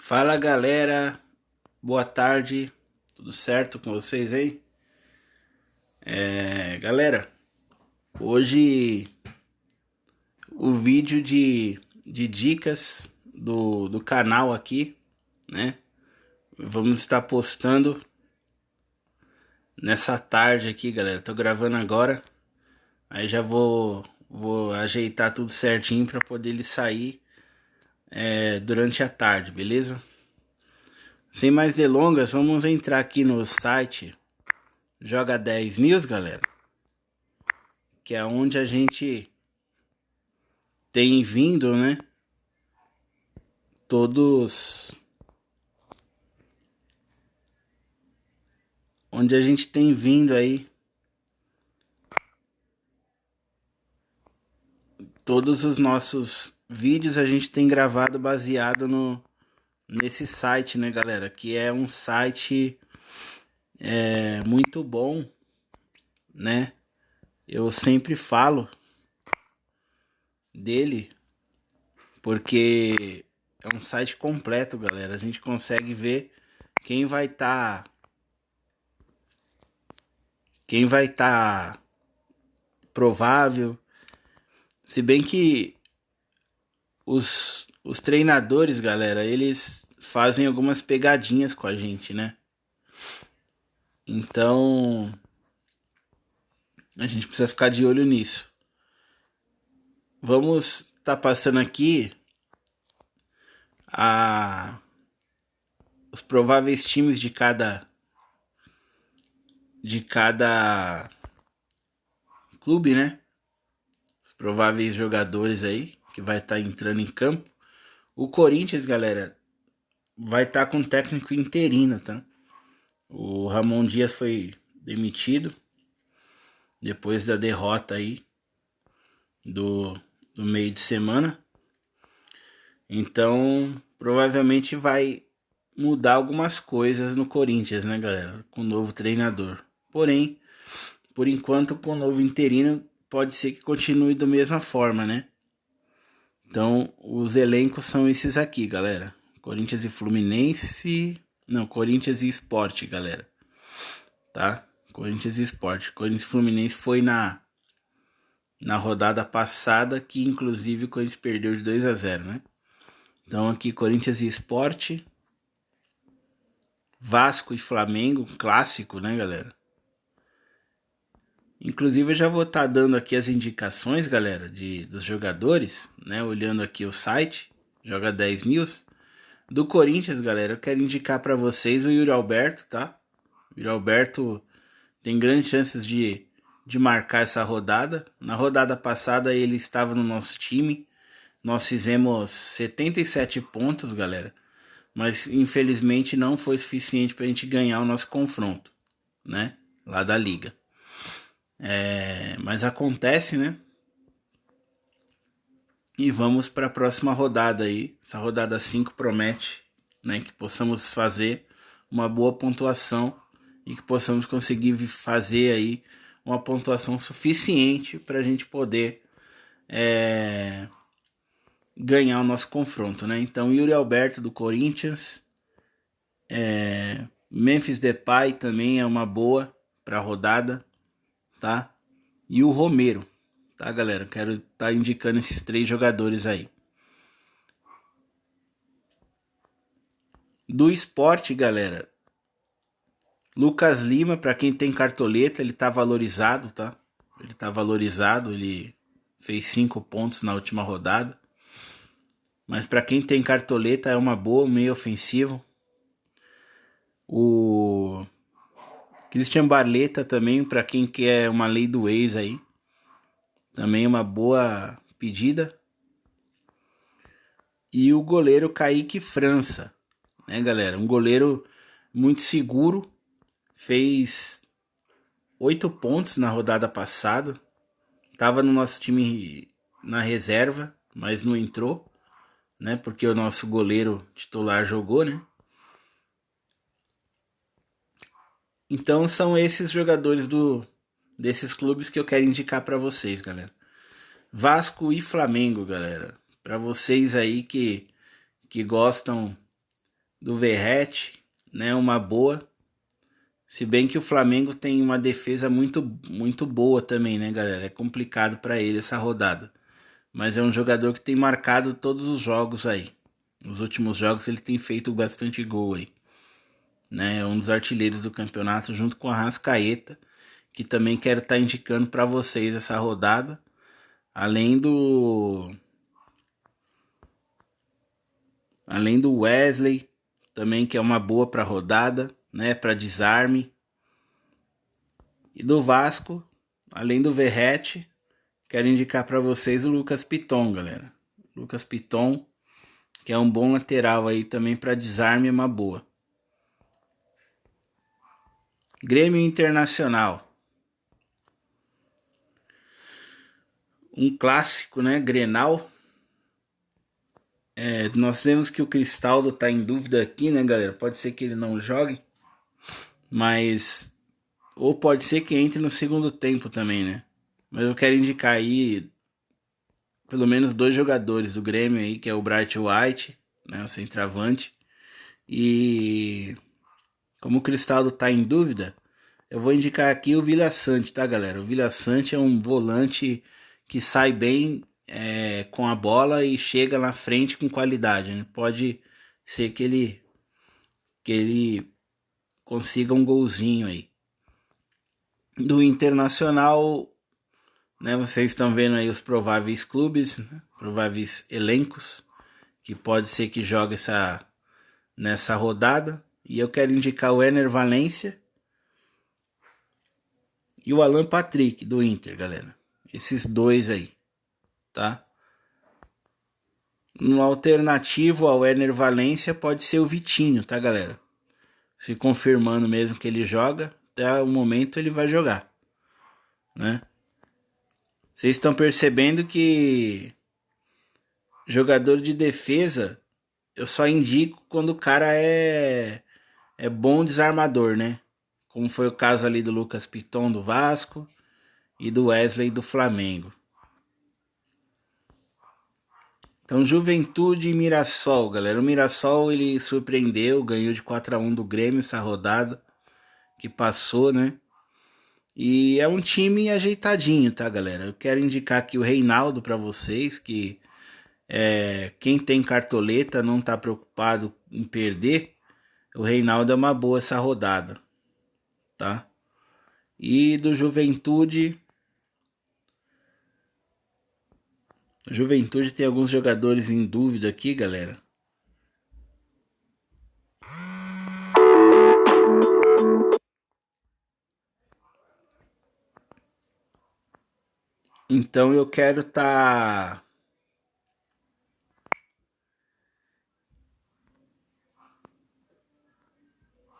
Fala galera, boa tarde, tudo certo com vocês aí? Galera, hoje o vídeo de dicas do canal aqui, né? Vamos estar postando nessa tarde aqui, galera. Tô gravando agora, aí já vou ajeitar tudo certinho para poder ele sair durante a tarde, beleza? Sem mais delongas, vamos entrar aqui no site Joga 10 News, galera, que é onde a gente tem vindo, né? Todos. Onde a gente tem vindo aí. Todos os nossos vídeos a gente tem gravado baseado nesse site, né, galera? Que é um site muito bom, né? Eu sempre falo dele porque é um site completo, galera. A gente consegue ver quem vai estar provável. Se bem que os treinadores, galera, eles fazem algumas pegadinhas com a gente, né? Então a gente precisa ficar de olho nisso. Vamos estar passando aqui os prováveis times de cada clube, né? Os prováveis jogadores aí que vai estar entrando em campo. O Corinthians, galera, vai estar com técnico interino, tá? O Ramon Dias foi demitido depois da derrota aí do meio de semana. Então, provavelmente vai mudar algumas coisas no Corinthians, né, galera? Com o novo treinador. Porém, por enquanto, com o novo interino, pode ser que continue da mesma forma, né? Então, os elencos são esses aqui, galera. Corinthians e Fluminense. Não, Corinthians e Sport, galera. Tá? Corinthians e Sport. Corinthians e Fluminense foi na rodada passada, que inclusive o Corinthians perdeu de 2-0, né? Então aqui Corinthians e Sport, Vasco e Flamengo, clássico, né, galera? Inclusive eu já vou estar dando aqui as indicações, galera, dos jogadores, né? Olhando aqui o site, Joga 10 News. Do Corinthians, galera, eu quero indicar para vocês o Yuri Alberto, tá? O Yuri Alberto tem grandes chances de marcar essa rodada. Na rodada passada ele estava no nosso time. Nós fizemos 77 pontos, galera. Mas infelizmente não foi suficiente para a gente ganhar o nosso confronto, né? Lá da liga. Mas acontece, né? E vamos para a próxima rodada aí. Essa rodada 5 promete, né, que possamos fazer uma boa pontuação e que possamos conseguir fazer aí uma pontuação suficiente para a gente poder ganhar o nosso confronto, né? Então, Yuri Alberto do Corinthians, Memphis Depay também é uma boa para a rodada, tá? E o Romero, tá, galera? Quero estar indicando esses 3 jogadores aí. Do esporte, galera, Lucas Lima, para quem tem cartoleta, ele tá valorizado, tá? Ele tá valorizado, ele fez 5 pontos na última rodada. Mas para quem tem cartoleta é uma boa, meio ofensivo. O Christian Barleta também, para quem quer uma lei do ex aí. Também uma boa pedida. E o goleiro Kaique França, né, galera? Um goleiro muito seguro. Fez 8 pontos na rodada passada. Tava no nosso time na reserva, mas não entrou, né? Porque o nosso goleiro titular jogou, né? Então são esses jogadores desses clubes que eu quero indicar para vocês, galera. Vasco e Flamengo, galera. Para vocês aí que gostam do Verratti, né? Uma boa. Se bem que o Flamengo tem uma defesa muito boa também, né, galera? É complicado para ele essa rodada. Mas é um jogador que tem marcado todos os jogos aí. Nos últimos jogos ele tem feito bastante gol aí. Né? É um dos artilheiros do campeonato junto com a Arrascaeta, que também quero estar indicando para vocês essa rodada. Além do Wesley, também que é uma boa para rodada, né, para desarme. E do Vasco, além do Verratti, quero indicar para vocês o Lucas Piton, galera. Lucas Piton, que é um bom lateral aí também para desarme, é uma boa. Grêmio Internacional. Um clássico, né, Grenal. Nós vemos que o Cristaldo tá em dúvida aqui, né, galera? Pode ser que ele não jogue, mas ou pode ser que entre no segundo tempo também, né? Mas eu quero indicar aí pelo menos 2 jogadores do Grêmio aí, que é o Bright White, né, o centroavante. E como o Cristaldo tá em dúvida, eu vou indicar aqui o Vila Sante, tá, galera? O Vila Sante é um volante que sai bem com a bola e chega na frente com qualidade, né? Pode ser que ele consiga um golzinho aí. Do Internacional, né? Vocês estão vendo aí os prováveis clubes, né? Prováveis elencos que pode ser que jogue nessa rodada. E eu quero indicar o Ener Valencia e o Alan Patrick do Inter, galera. Esses 2 aí, tá? No alternativo ao Ener Valencia pode ser o Vitinho, tá, galera? Se confirmando mesmo que ele joga, até o momento ele vai jogar, né? Vocês estão percebendo que jogador de defesa eu só indico quando o cara é bom desarmador, né? Como foi o caso ali do Lucas Piton do Vasco e do Wesley do Flamengo. Então, Juventude e Mirassol, galera. O Mirassol, ele surpreendeu, ganhou de 4-1 do Grêmio essa rodada que passou, né? E é um time ajeitadinho, tá, galera? Eu quero indicar aqui o Reinaldo para vocês, que quem tem cartoleta não tá preocupado em perder. O Reinaldo é uma boa essa rodada, tá? E do Juventude tem alguns jogadores em dúvida aqui, galera. Então eu quero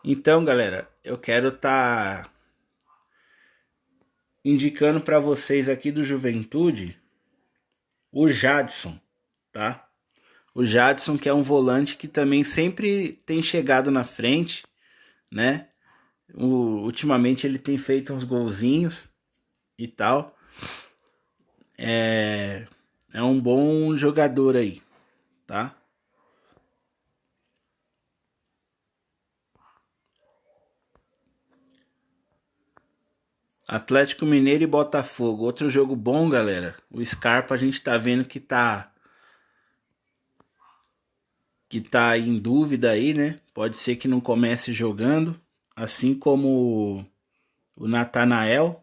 Então, galera, eu quero indicando para vocês aqui do Juventude o Jadson, tá? O Jadson, que é um volante que também sempre tem chegado na frente, né? Ultimamente ele tem feito uns golzinhos e tal. É um bom jogador aí, tá? Atlético Mineiro e Botafogo. Outro jogo bom, galera. O Scarpa a gente tá vendo que tá em dúvida aí, né? Pode ser que não comece jogando, assim como o Natanael.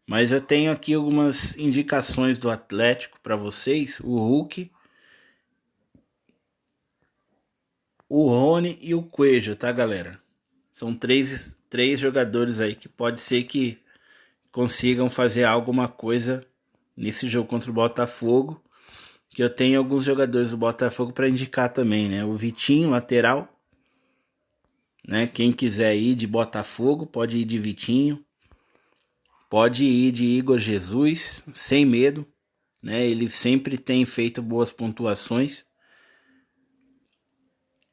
Mas eu tenho aqui algumas indicações do Atlético para vocês. O Hulk, o Rony e o Coelho, tá, galera? São três jogadores aí que pode ser que consigam fazer alguma coisa nesse jogo contra o Botafogo. Que eu tenho alguns jogadores do Botafogo para indicar também, né? O Vitinho, lateral, né? Quem quiser ir de Botafogo, pode ir de Vitinho. Pode ir de Igor Jesus, sem medo, né? Ele sempre tem feito boas pontuações.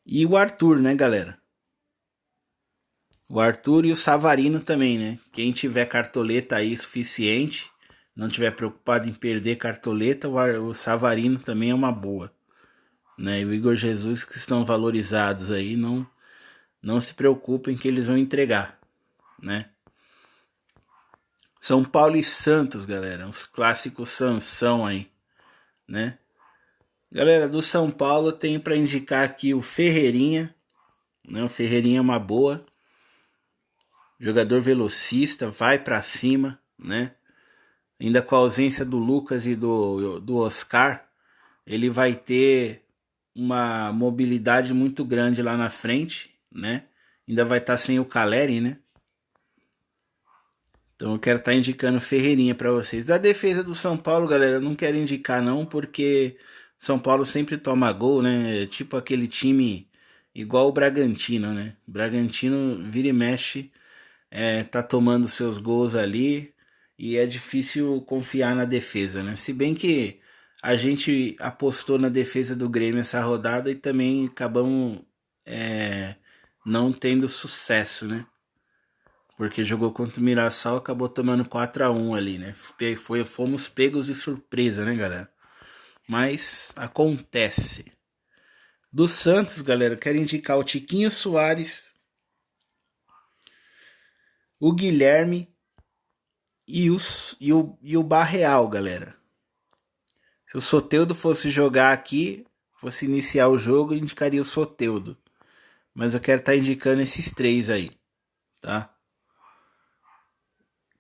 E o Arthur, né, galera? O Arthur e o Savarino também, né? Quem tiver cartoleta aí suficiente, não tiver preocupado em perder cartoleta, o Savarino também é uma boa, né? E o Igor Jesus, que estão valorizados aí, não se preocupem que eles vão entregar, né? São Paulo e Santos, galera, os clássicos Sansão aí, né? Galera, do São Paulo eu tenho para indicar aqui o Ferreirinha, né? O Ferreirinha é uma boa, jogador velocista, vai para cima, né? Ainda com a ausência do Lucas e do Oscar, ele vai ter uma mobilidade muito grande lá na frente, né? Ainda vai estar sem o Caleri, né? Então eu quero estar indicando o Ferreirinha para vocês. Da defesa do São Paulo, galera, eu não quero indicar não, porque São Paulo sempre toma gol, né? Tipo aquele time igual o Bragantino, né? O Bragantino vira e mexe, tá tomando seus gols ali e é difícil confiar na defesa, né? Se bem que a gente apostou na defesa do Grêmio essa rodada e também acabamos não tendo sucesso, né? Porque jogou contra o Mirassol, acabou tomando 4-1 ali, né? Fomos pegos de surpresa, né, galera? Mas acontece. Do Santos, galera, quero indicar o Tiquinho Soares, o Guilherme e o Barreal, galera. Se o Soteldo fosse jogar aqui, fosse iniciar o jogo, eu indicaria o Soteldo. Mas eu quero estar indicando esses três aí, tá?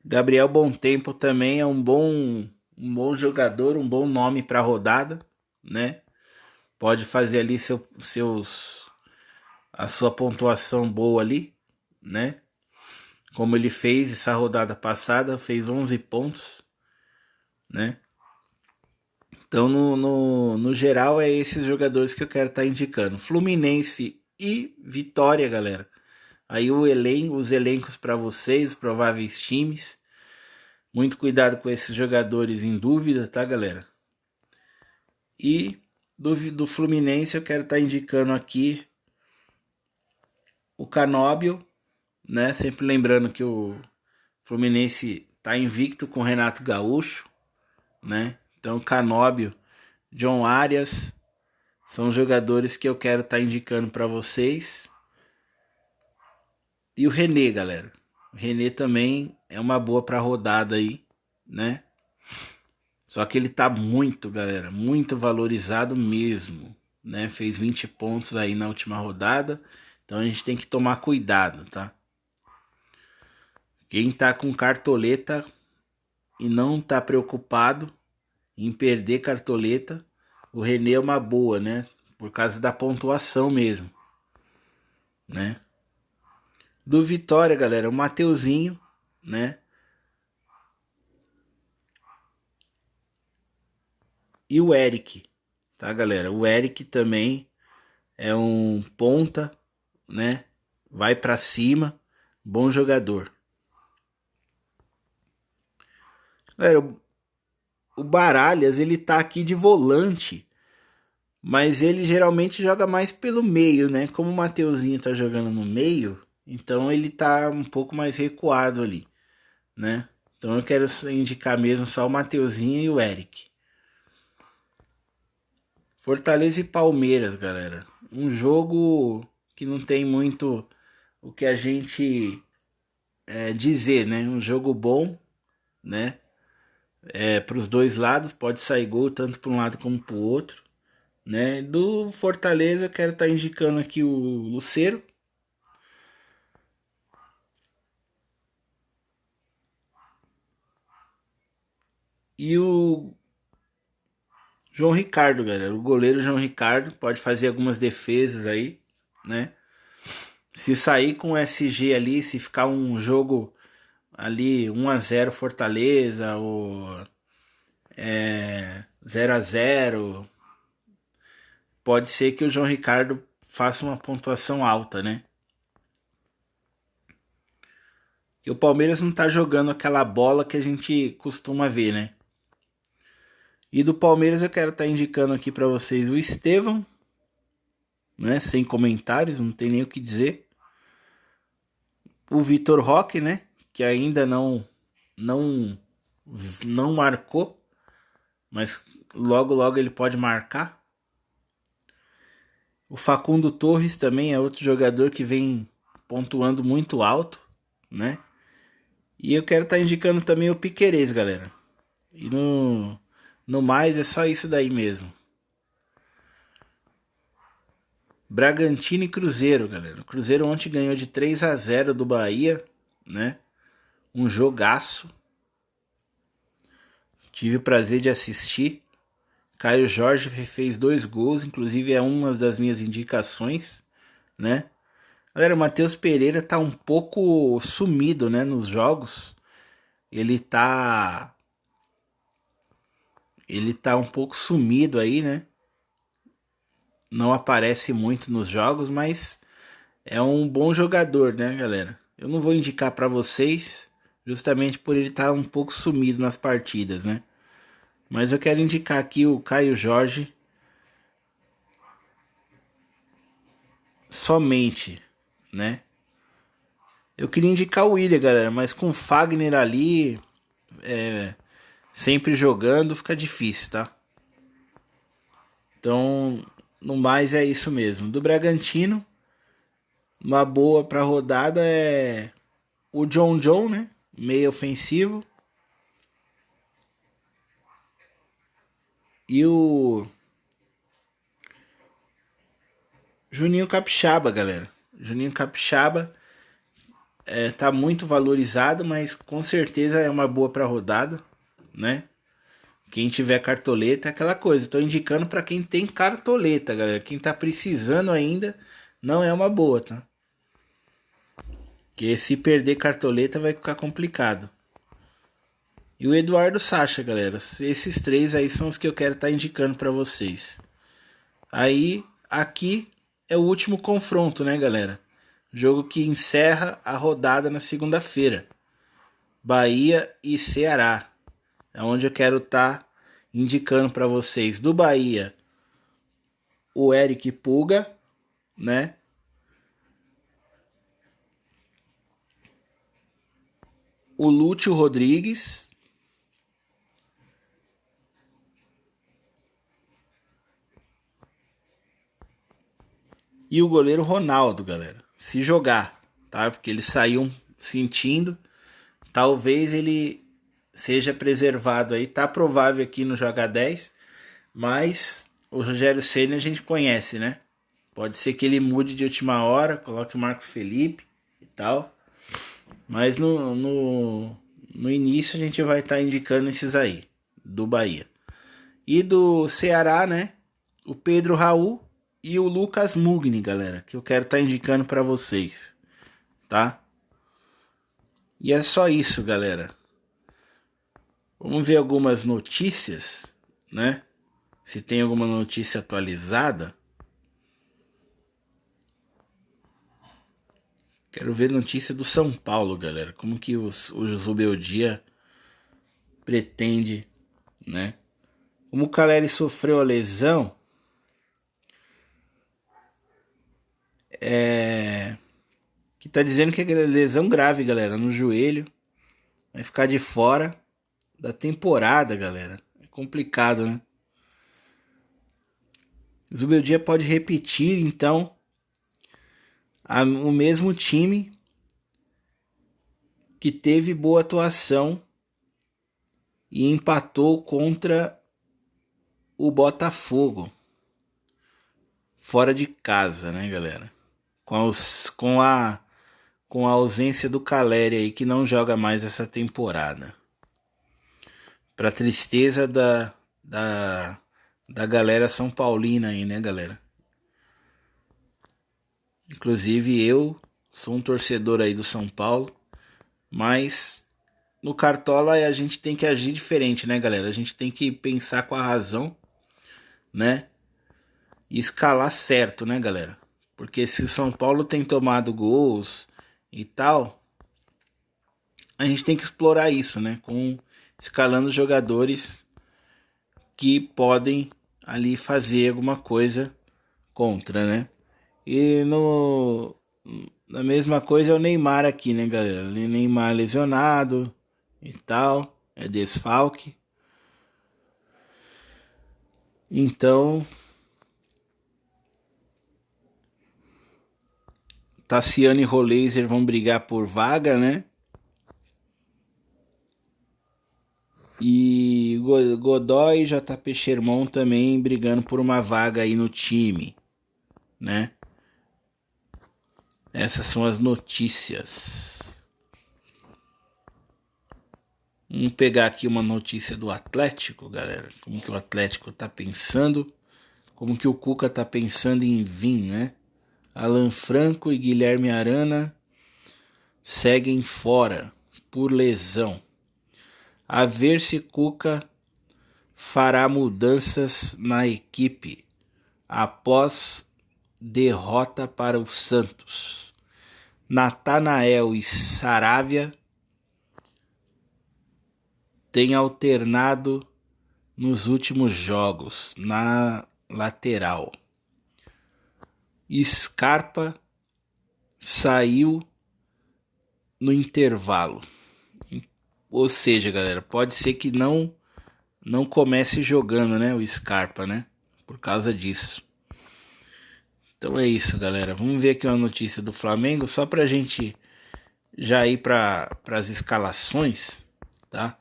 Gabriel Bom-Tempo também é um bom jogador, um bom nome para a rodada, né? Pode fazer ali a sua pontuação boa ali, né? Como ele fez essa rodada passada, fez 11 pontos, né? Então, no geral, é esses jogadores que eu quero estar indicando. Fluminense e Vitória, galera. Aí os elencos para vocês, prováveis times. Muito cuidado com esses jogadores em dúvida, tá, galera? E do Fluminense eu quero estar indicando aqui o Canóbio, né? Sempre lembrando que o Fluminense tá invicto com o Renato Gaúcho, né? Então Canóbio, John Arias são jogadores que eu quero estar indicando para vocês. E o René, galera. O René também é uma boa para rodada aí, né? Só que ele tá muito, galera, muito valorizado mesmo, né? Fez 20 pontos aí na última rodada. Então a gente tem que tomar cuidado, tá? Quem tá com cartoleta e não tá preocupado em perder cartoleta, o René é uma boa, né? Por causa da pontuação mesmo, né? Do Vitória, galera, o Mateuzinho, né? E o Eric, tá, galera? O Eric também é um ponta, né? Vai para cima, bom jogador. Galera, o Baralhas, ele tá aqui de volante, mas ele geralmente joga mais pelo meio, né? Como o Mateuzinho tá jogando no meio, então ele tá um pouco mais recuado ali, né? Então eu quero indicar mesmo só o Mateuzinho e o Eric. Fortaleza e Palmeiras, galera. Um jogo que não tem muito o que a gente dizer, né? Um jogo bom, né? Para os dois lados, pode sair gol tanto para um lado como para o outro, né? Do Fortaleza, eu quero estar indicando aqui o Lucero. E o João Ricardo, galera. O goleiro João Ricardo pode fazer algumas defesas aí, né? Se sair com o SG ali, se ficar um jogo ali 1-0 Fortaleza ou 0-0, pode ser que o João Ricardo faça uma pontuação alta, né? E o Palmeiras não tá jogando aquela bola que a gente costuma ver, né? E do Palmeiras eu quero estar indicando aqui para vocês o Estevão, né? Sem comentários, não tem nem o que dizer. O Vitor Roque, né? Que ainda não marcou, mas logo ele pode marcar. O Facundo Torres também é outro jogador que vem pontuando muito alto, né? E eu quero estar indicando também o Piquerez, galera. E no mais é só isso daí mesmo. Bragantino e Cruzeiro, galera. O Cruzeiro ontem ganhou de 3-0 do Bahia, né? Um jogaço. Tive o prazer de assistir. Caio Jorge fez 2 gols, inclusive é uma das minhas indicações, né? Galera, o Matheus Pereira tá um pouco sumido, né, nos jogos. Ele tá um pouco sumido aí, né? Não aparece muito nos jogos, mas é um bom jogador, né, galera? Eu não vou indicar para vocês, justamente por ele estar um pouco sumido nas partidas, né? Mas eu quero indicar aqui o Caio Jorge somente, né? Eu queria indicar o Willian, galera, mas com o Fagner ali, sempre jogando, fica difícil, tá? Então, no mais é isso mesmo. Do Bragantino, uma boa pra rodada é o John, né? Meio ofensivo. E o Juninho Capixaba, galera. Juninho Capixaba tá muito valorizado, mas com certeza é uma boa pra rodada, né? Quem tiver cartoleta é aquela coisa. Tô indicando para quem tem cartoleta, galera. Quem tá precisando ainda não é uma boa, tá? Porque se perder cartoleta vai ficar complicado. E o Eduardo Sacha, galera. Esses três aí são os que eu quero estar indicando para vocês. Aí, aqui é o último confronto, né, galera? Jogo que encerra a rodada na segunda-feira. Bahia e Ceará. É onde eu quero estar indicando para vocês. Do Bahia, o Eric Puga, né? O Lúcio Rodrigues e o goleiro Ronaldo, galera. Se jogar, tá? Porque eles saíam sentindo. Talvez ele seja preservado aí. Tá provável aqui no Joga 10. Mas o Rogério Ceni a gente conhece, né? Pode ser que ele mude de última hora, coloque o Marcos Felipe e tal. Mas no início a gente vai estar indicando esses aí, do Bahia. E do Ceará, né? O Pedro Raul e o Lucas Mugni, galera, que eu quero estar indicando para vocês, tá? E é só isso, galera. Vamos ver algumas notícias, né? Se tem alguma notícia atualizada. Quero ver notícia do São Paulo, galera. Como que o Zubeldia pretende, né? Como o Caleri sofreu a lesão, que tá dizendo que é lesão grave, galera, no joelho. Vai ficar de fora da temporada, galera. É complicado, né? Zubeldia pode repetir, então, o mesmo time que teve boa atuação e empatou contra o Botafogo fora de casa, né, galera? Com a ausência do Caleri aí, que não joga mais essa temporada. Pra tristeza da galera São Paulina aí, né, galera? Inclusive eu sou um torcedor aí do São Paulo, mas no Cartola a gente tem que agir diferente, né, galera? A gente tem que pensar com a razão, né? E escalar certo, né, galera? Porque se o São Paulo tem tomado gols e tal, a gente tem que explorar isso, né? Escalando jogadores que podem ali fazer alguma coisa contra, né? E na mesma coisa é o Neymar aqui, né, galera? Neymar lesionado e tal, é desfalque. Então, Tassiano e Roleiser vão brigar por vaga, né? E Godoy e JP Sherman também brigando por uma vaga aí no time, né? Essas são as notícias. Vamos pegar aqui uma notícia do Atlético, galera. Como que o Atlético tá pensando, como que o Cuca tá pensando em vir, né? Alan Franco e Guilherme Arana seguem fora por lesão. A ver se Cuca fará mudanças na equipe após derrota para o Santos. Natanael e Saravia têm alternado nos últimos jogos na lateral. Scarpa saiu no intervalo. Ou seja, galera, pode ser que não comece jogando, né, o Scarpa, né? Por causa disso. Então é isso, galera. Vamos ver aqui uma notícia do Flamengo, só pra gente já ir para as escalações, tá?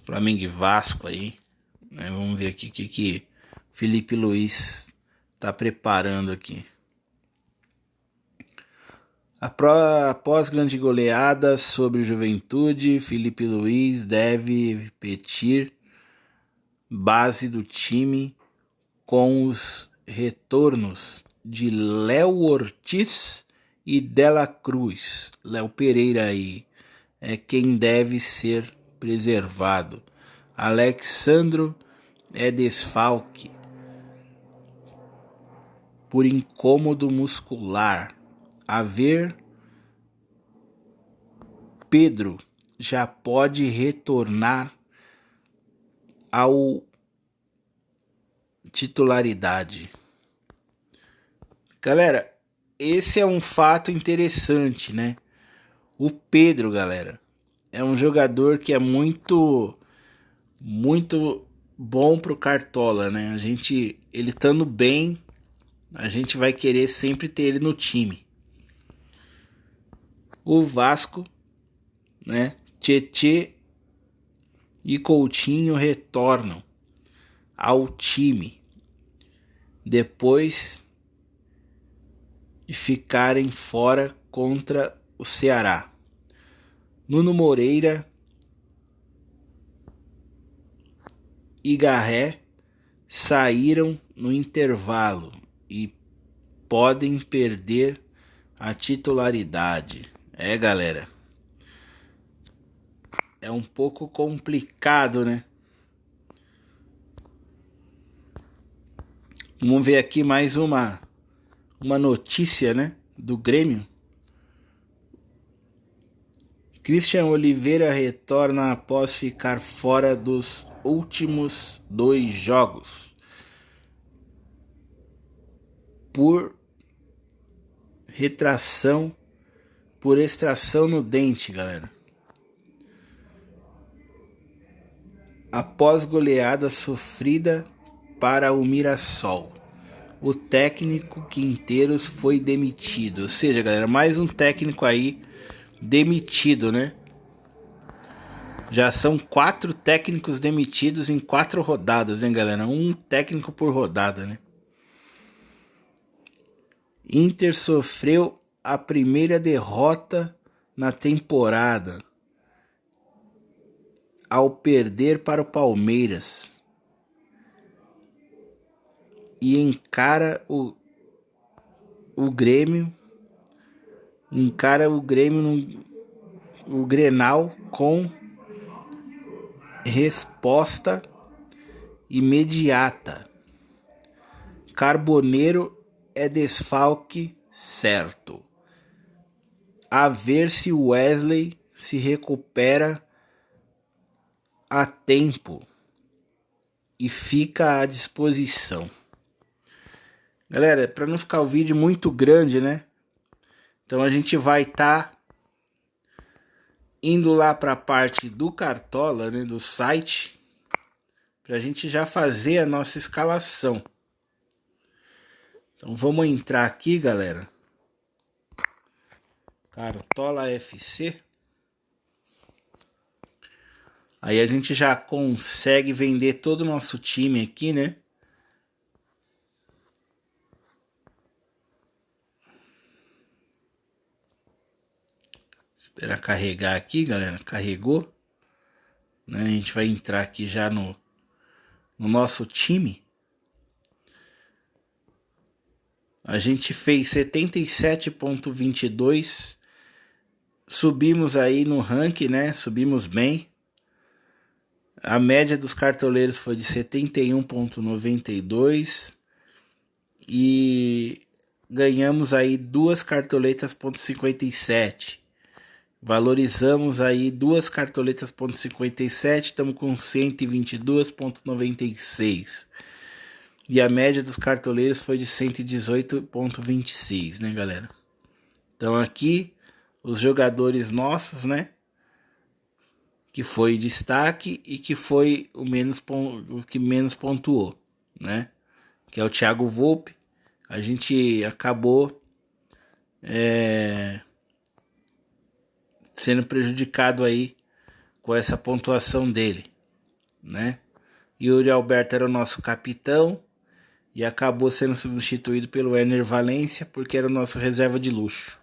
Flamengo e Vasco aí, né? Vamos ver aqui o que Felipe Luiz tá preparando aqui. Após grande goleada sobre o Juventude, Felipe Luiz deve repetir base do time com os retornos de Léo Ortiz e Dela Cruz. Léo Pereira aí é quem deve ser preservado. Alexandro é desfalque por incômodo muscular. A ver, Pedro já pode retornar ao titularidade. Galera, esse é um fato interessante, né? O Pedro, galera, é um jogador que é muito bom pro Cartola, né? Ele estando bem, a gente vai querer sempre ter ele no time. O Vasco, né? Tietê e Coutinho retornam ao time depois de ficarem fora contra o Ceará. Nuno Moreira e Garré saíram no intervalo e podem perder a titularidade. Galera, é um pouco complicado, né? Vamos ver aqui mais uma notícia, né, do Grêmio. Christian Oliveira retorna após ficar fora dos últimos 2 jogos por extração no dente, galera. Após goleada sofrida para o Mirassol, o técnico Quinteiros foi demitido. Ou seja, galera, mais um técnico aí demitido, né? Já são 4 técnicos demitidos em 4 rodadas, hein, galera? Um técnico por rodada, né? Inter sofreu a primeira derrota na temporada ao perder para o Palmeiras e encara o Grêmio no Grenal com resposta imediata. Carboneiro é desfalque certo. A ver se Wesley se recupera a tempo e fica à disposição. Galera, para não ficar o vídeo muito grande, né? Então a gente vai estar indo lá para a parte do Cartola, né, do site, para a gente já fazer a nossa escalação. Então vamos entrar aqui, galera. Cartola FC. Aí a gente já consegue vender todo o nosso time aqui, né? Esperar carregar aqui, galera. Carregou. Né? A gente vai entrar aqui já no nosso time. A gente fez 77,22. Subimos aí no ranking, né? Subimos bem. A média dos cartoleiros foi de 71,92. E ganhamos aí 2 cartoletas .57. Valorizamos aí 2 cartoletas .57. Estamos com 122,96. E a média dos cartoleiros foi de 118,26, né, galera? Então aqui, os jogadores nossos, né? Que foi destaque e que foi o que menos pontuou, né? Que é o Thiago Volpe. A gente acabou sendo prejudicado aí com essa pontuação dele, né? Yuri Alberto era o nosso capitão e acabou sendo substituído pelo Ener Valencia porque era o nosso reserva de luxo.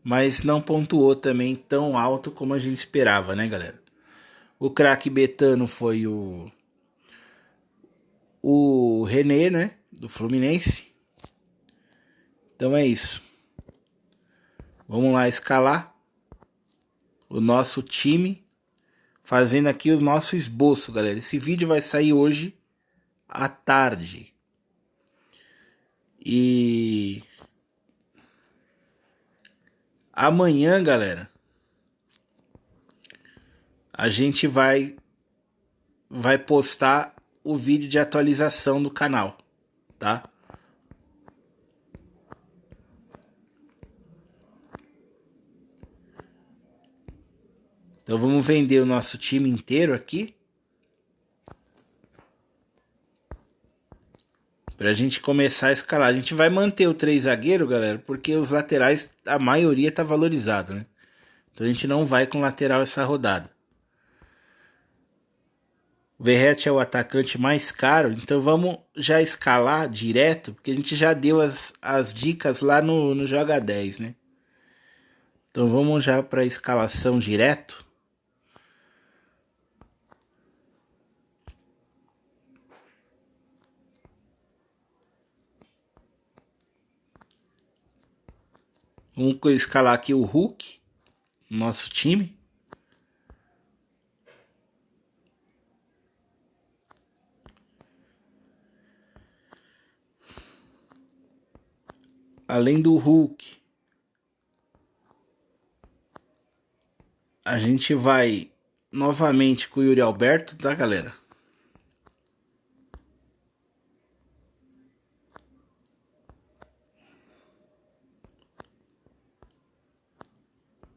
Mas não pontuou também tão alto como a gente esperava, né, galera? O craque Betano foi o René, né, do Fluminense. Então é isso. Vamos lá escalar o nosso time, fazendo aqui o nosso esboço, galera. Esse vídeo vai sair hoje à tarde. E amanhã, galera, a gente vai postar o vídeo de atualização do canal, tá? Então vamos vender o nosso time inteiro aqui. Pra gente começar a escalar. A gente vai manter o 3 zagueiro, galera, porque os laterais, a maioria tá valorizado, né? Então a gente não vai com lateral essa rodada. O Verratti é o atacante mais caro, então vamos já escalar direto, porque a gente já deu as dicas lá no Joga 10, né? Então vamos já para escalação direto. Vamos escalar aqui o Hulk, nosso time. Além do Hulk, a gente vai novamente com o Yuri Alberto, tá, galera?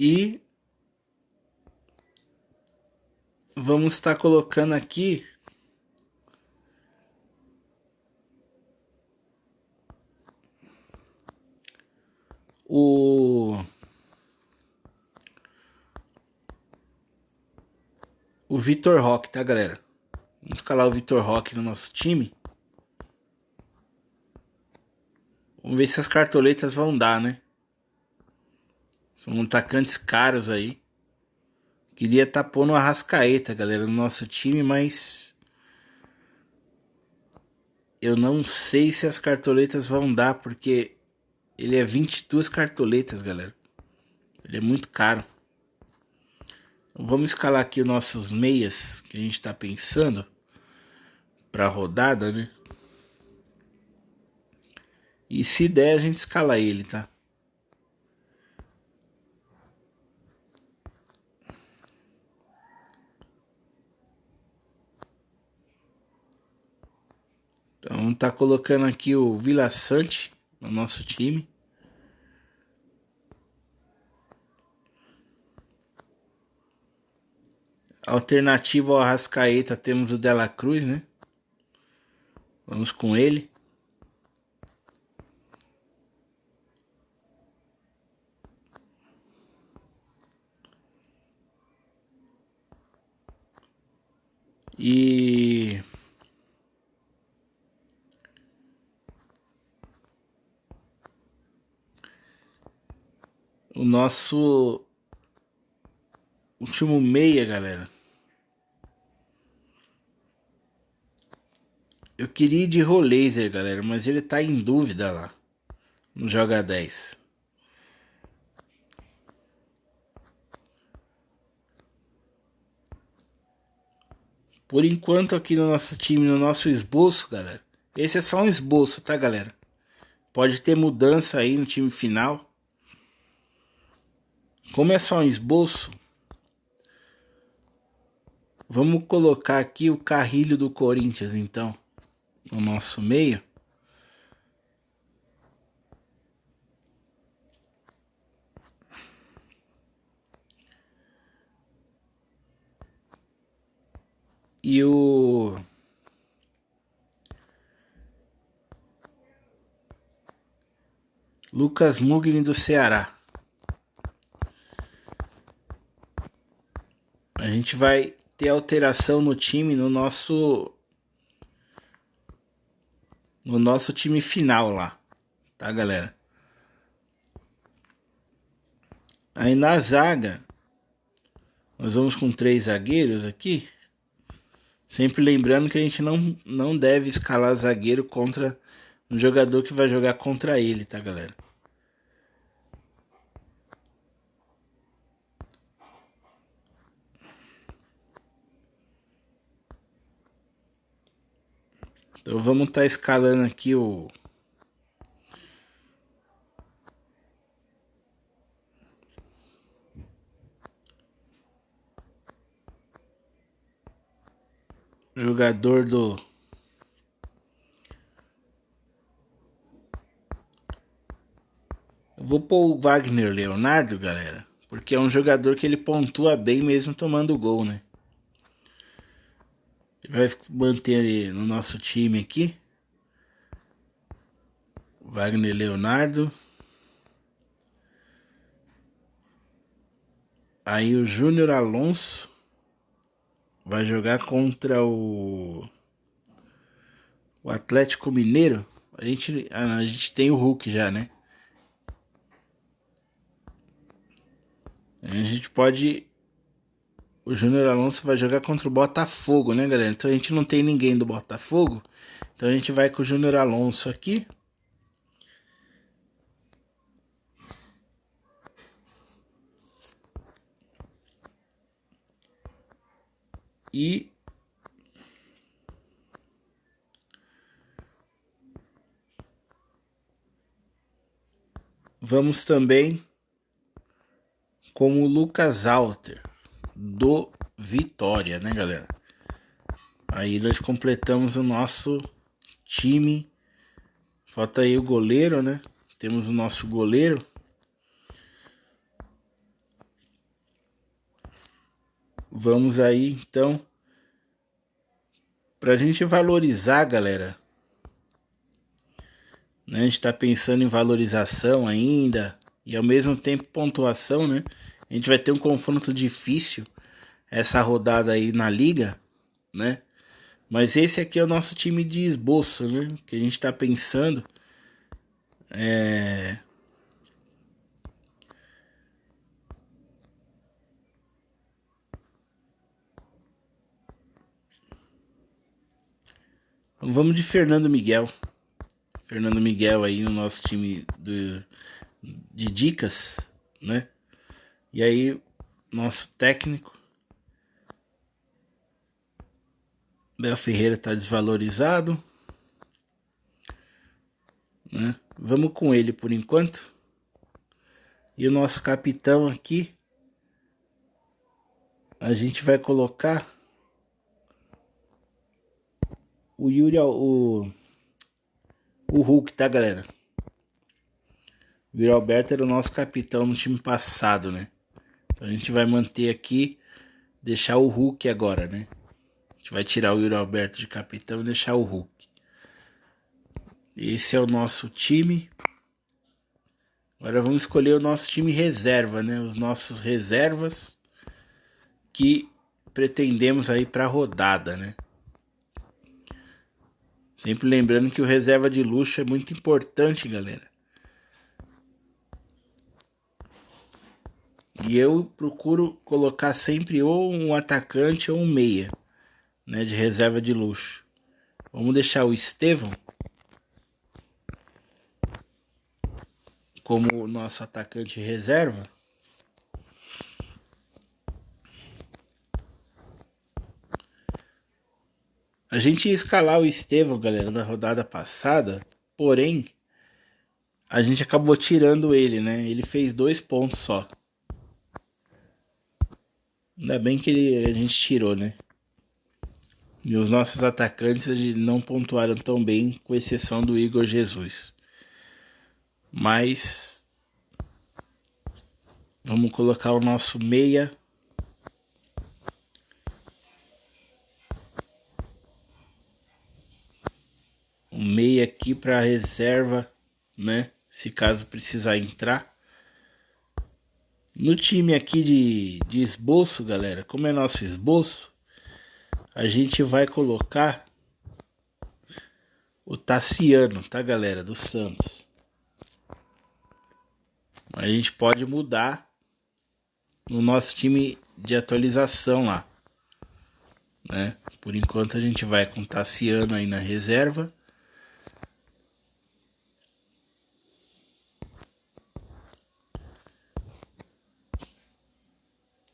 E vamos estar colocando aqui o Vitor Roque, tá, galera? Vamos escalar o Vitor Roque no nosso time. Vamos ver se as cartoletas vão dar, né? São atacantes caros aí. Queria estar pondo o Arrascaeta, galera, no nosso time, mas eu não sei se as cartoletas vão dar, porque ele é 22 cartoletas, galera. Ele é muito caro. Então, vamos escalar aqui os nossos meias que a gente tá pensando pra rodada, né? E se der, a gente escala ele, tá? Então tá colocando aqui o Vila Sante no nosso time. Alternativo ao Arrascaeta temos o Dela Cruz, né? Vamos com ele. E o nosso último meia, galera. Eu queria ir de Rolaser, galera, mas ele tá em dúvida lá. No Joga 10. Por enquanto aqui no nosso time, no nosso esboço, galera. Esse é só um esboço, tá, galera? Pode ter mudança aí no time final. Como é só um esboço, vamos colocar aqui o Carrilho do Corinthians, então, no nosso meio. E o Lucas Mugni do Ceará. A gente vai ter alteração no time, no nosso time final lá, tá, galera? Aí na zaga, nós vamos com 3 zagueiros aqui. Sempre lembrando que a gente não deve escalar zagueiro contra um jogador que vai jogar contra ele, tá, galera? Então vamos estar escalando aqui o jogador do Eu vou pôr o Wagner Leonardo, galera, porque é um jogador que ele pontua bem mesmo tomando gol, né? Ele vai manter ele no nosso time aqui. Wagner Leonardo. Aí o Júnior Alonso vai jogar contra o Atlético Mineiro. A gente tem o Hulk já, né? A gente pode... O Júnior Alonso vai jogar contra o Botafogo, né, galera? Então a gente não tem ninguém do Botafogo. Então a gente vai com o Júnior Alonso aqui. E vamos também com o Lucas Alter do Vitória, né, galera? Aí nós completamos o nosso time. Falta aí o goleiro, né? Temos o nosso goleiro. Vamos aí, então, pra gente valorizar, galera. Né? A gente tá pensando em valorização ainda e ao mesmo tempo pontuação, né? A gente vai ter um confronto difícil essa rodada aí na liga, né? Mas esse aqui é o nosso time de esboço, né? Que a gente tá pensando. Então vamos de Fernando Miguel. Fernando Miguel aí no nosso time de dicas, né? E aí, nosso técnico Bel Ferreira tá desvalorizado, né? Vamos com ele por enquanto. E o nosso capitão aqui, a gente vai colocar o Yuri, o Hulk, tá, galera? O Yuri Alberto era o nosso capitão no time passado, né? Então a gente vai manter aqui, deixar o Hulk agora, né? A gente vai tirar o Yuri Alberto de capitão e deixar o Hulk. Esse é o nosso time. Agora vamos escolher o nosso time reserva, né? Os nossos reservas que pretendemos aí para a rodada, né? Sempre lembrando que o reserva de luxo é muito importante, galera. E eu procuro colocar sempre ou um atacante ou um meia, né, de reserva de luxo. Vamos deixar o Estevão como nosso atacante reserva. A gente ia escalar o Estevão, galera, na rodada passada, porém, a gente acabou tirando ele, né? Ele fez 2 pontos só. Ainda bem que a gente tirou, né? E os nossos atacantes não pontuaram tão bem, com exceção do Igor Jesus. Mas vamos colocar o nosso meia. O meia aqui para reserva, né? Se caso precisar entrar. No time aqui de esboço, galera, como é nosso esboço, a gente vai colocar o Tassiano, tá, galera, do Santos. A gente pode mudar no nosso time de atualização lá, né? Por enquanto a gente vai com o Tassiano aí na reserva.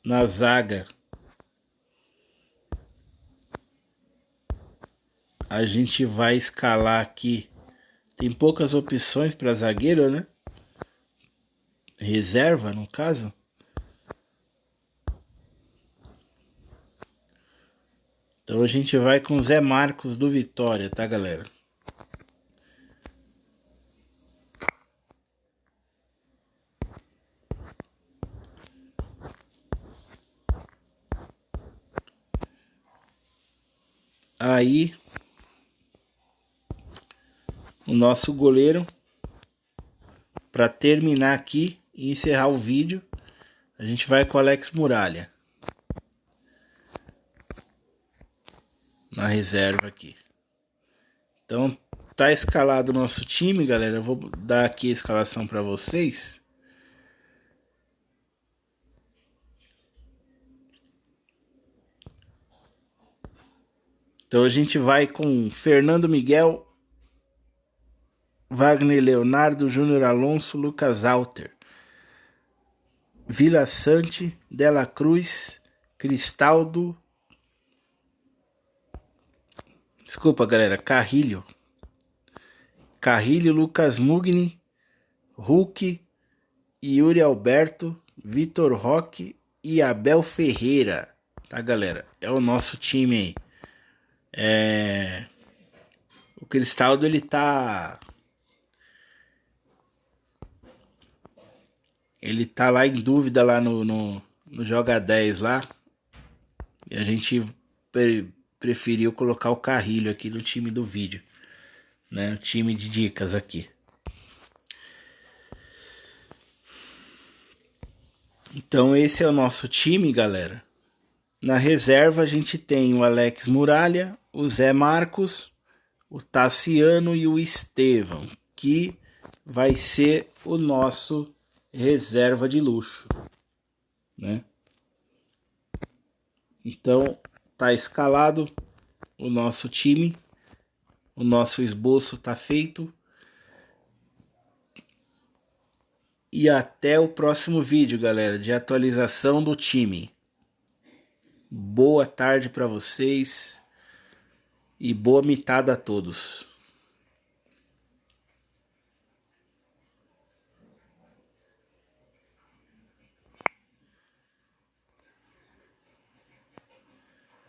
Na zaga, a gente vai escalar aqui. Tem poucas opções para zagueiro, né? Reserva, no caso. Então a gente vai com o Zé Marcos do Vitória, tá, galera? Aí, o nosso goleiro, para terminar aqui e encerrar o vídeo, a gente vai com o Alex Muralha na reserva aqui. Então, tá escalado o nosso time, galera. Eu vou dar aqui a escalação para vocês. Então a gente vai com Fernando Miguel, Wagner Leonardo, Júnior Alonso, Lucas Alter, Vila Sante, Dela Cruz, Cristaldo. Desculpa, galera. Carrilho, Lucas Mugni, Hulk, Yuri Alberto, Vitor Roque e Abel Ferreira. Tá, galera? É o nosso time aí. O Cristaldo, ele tá lá em dúvida lá no Joga 10 lá. E a gente preferiu colocar o Carrilho aqui no time do vídeo, né? O time de dicas aqui. Então esse é o nosso time, galera. Na reserva a gente tem o Alex Muralha, o Zé Marcos, o Tassiano e o Estevão, que vai ser o nosso reserva de luxo, né? Então tá escalado o nosso time, o nosso esboço tá feito. E até o próximo vídeo, galera, de atualização do time. Boa tarde para vocês e boa mitada a todos.